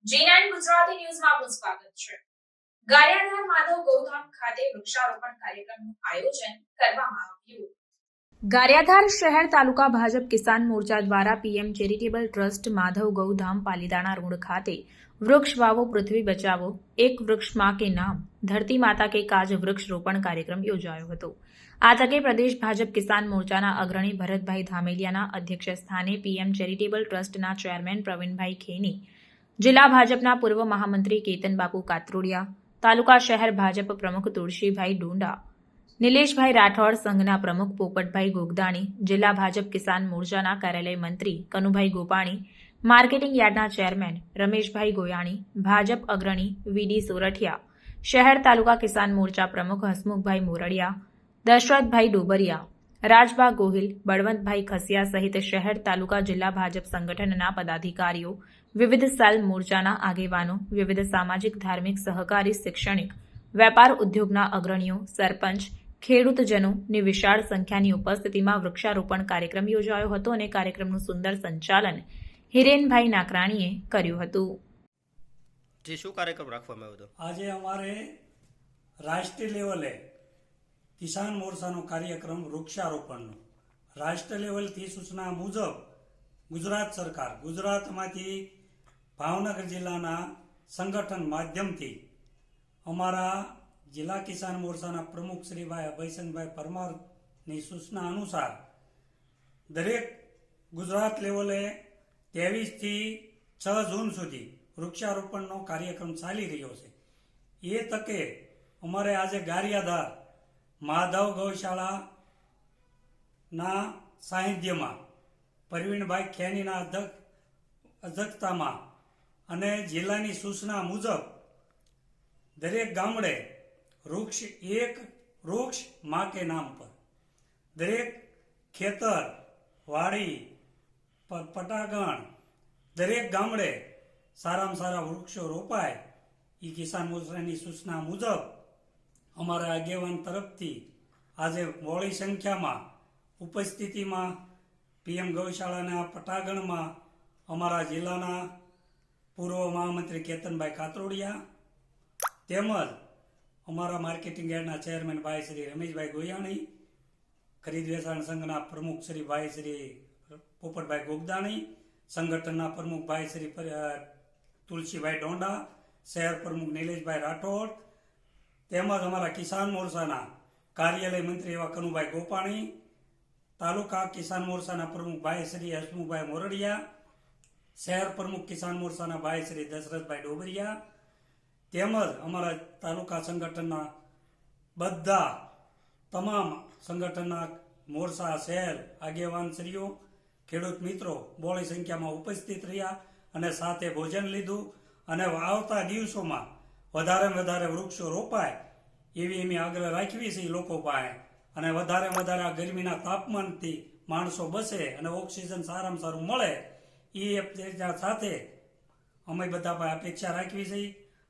G9 Gujarati ન્યૂઝમાં આપનું સ્વાગત છે. ગારિયાધાર માધવ ગૌધામ ખાતે વૃક્ષારોપણ કાર્યક્રમનું આયોજન કરવામાં આવ્યું. ગારિયાધાર શહેર તાલુકા ભાજપ કિસાન મોરચા દ્વારા PM charitable trust Madhav Gaudham Palitana road ખાતે વૃક્ષ વાવો પૃથ્વી બચાવો એક વૃક્ષ માં કે નામ ધરતી માતા કે કાજ વૃક્ષ રોપણ કાર્યક્રમ યોજાયો હતો. આ તકે પ્રદેશ ભાજપ કિસાન મોરચાના અગ્રણી ભરતભાઈ ધામેલિયાના અધ્યક્ષ સ્થાને પીએમ ચેરિટેબલ ટ્રસ્ટના ચેરમેન પ્રવીણભાઈ ખેની, જિલ્લા ભાજપના પૂર્વ મહામંત્રી કેતનબાપુ કાત્રોડિયા, તાલુકા શહેર ભાજપ પ્રમુખ તુલસીભાઈ ડોંડા, નિલેશભાઈ રાઠોડ, સંઘના પ્રમુખ પોપટભાઈ ગોગદાણી, જિલ્લા ભાજપ કિસાન મોરચાના કાર્યાલય મંત્રી કનુભાઈ ગોપાણી, માર્કેટિંગ યાર્ડના ચેરમેન રમેશભાઈ ગોયાણી, ભાજપ અગ્રણી વીડી સોરઠિયા, શહેર તાલુકા કિસાન મોરચા પ્રમુખ હસમુખભાઈ મોરડિયા, દશરથભાઈ ડોબરિયા, રાજબા ગોહિલ, બળવંતભાઈ ખસિયા સહિત શહેર તાલુકા જિલ્લા ભાજપ સંગઠનના પદાધિકારીઓ, વિવિધ સેલ મોરચાના આગેવાનો, વિવિધ સામાજિક ધાર્મિક સહકારી શૈક્ષણિક વેપાર ઉદ્યોગના અગ્રણીઓ, સરપંચ, ખેડૂતજનોની વિશાળ સંખ્યાની ઉપસ્થિતિમાં વૃક્ષારોપણ કાર્યક્રમ યોજાયો હતો અને કાર્યક્રમનું સુંદર સંચાલન હિરેનભાઈ નાકરાણીએ કર્યું હતું. શું કાર્યક્રમ રાખવામાં આવ્યો હતો? આજે અમારે રાષ્ટ્રીય લેવલે કિસાન મોરચાનો કાર્યક્રમ વૃક્ષારોપણનો રાષ્ટ્ર લેવલથી સૂચના મુજબ ગુજરાત સરકાર ગુજરાતમાંથી ભાવનગર જિલ્લાના સંગઠન માધ્યમથી અમારા જિલ્લા કિસાન મોરચાના પ્રમુખ શ્રીભાઈ અભયસિંહભાઈ પરમારની સૂચના અનુસાર દરેક ગુજરાત લેવલે 23થી 6 જૂન સુધી વૃક્ષારોપણનો કાર્યક્રમ ચાલી રહ્યો છે. એ તકે અમારે આજે ગારિયાધાર માધવ ગૌશાળાના સાનિધ્યમાં પ્રવીણભાઈ ખેનીના અધ્યક્ષતામાં અને જિલ્લાની સૂચના મુજબ દરેક ગામડે એક વૃક્ષ માં કે નામ પર દરેક ખેતર વાડી પટાગણ દરેક ગામડે સારામાં સારા વૃક્ષો રોપાય એ કિસાન મોરચાની સૂચના મુજબ અમારા આગેવાન તરફથી આજે મોડી સંખ્યામાં ઉપસ્થિતિમાં પીએમ ગૌશાળાના પટાગણમાં અમારા જિલ્લાના પૂર્વ મહામંત્રી કેતનભાઈ કાત્રોડિયા તેમજ અમારા માર્કેટિંગ યાર્ડના ચેરમેન ભાઈ શ્રી રમેશભાઈ ગોયાણી, ખરીદ વેચાણ સંઘના પ્રમુખ શ્રી ભાઈ શ્રી પોપટભાઈ ગોગદાણી, સંગઠનના પ્રમુખ ભાઈ શ્રી તુલસીભાઈ ડોંડા, શહેર પ્રમુખ નિલેશભાઈ રાઠોડ તેમજ અમારા કિસાન મોરચાના કાર્યાલય મંત્રી એવા કનુભાઈ ગોપાણી, તાલુકા કિસાન મોરચાના પ્રમુખ ભાઈ શ્રી હસમુખભાઈ મોરડિયા, શહેર પ્રમુખ કિસાન મોરચાના ભાઈ શ્રી દશરથભાઈ ડોબરિયા તેમજ અમારા તાલુકા સંગઠનના બધા તમામ સંગઠનના મોરચા સેલ આગેવાનશ્રીઓ, ખેડૂત મિત્રો બહોળી સંખ્યામાં ઉપસ્થિત રહ્યા અને સાથે ભોજન લીધું અને આવતા દિવસોમાં વધારે વૃક્ષો રોપાય એવી એમ આગ્રહ રાખવી છે લોકો પાસે અને વધારે આ ગરમીના તાપમાનથી માણસો બસે અને ઓક્સિજન સારામાં સારું મળે એ સાથે અમે બધા પાસે અપેક્ષા રાખવી છે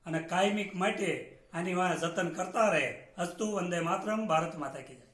અને કાયમિક માટે આની જતન કરતા રહે. અસ્તુ વંદે માતરમ. ભારત માતા કી જય.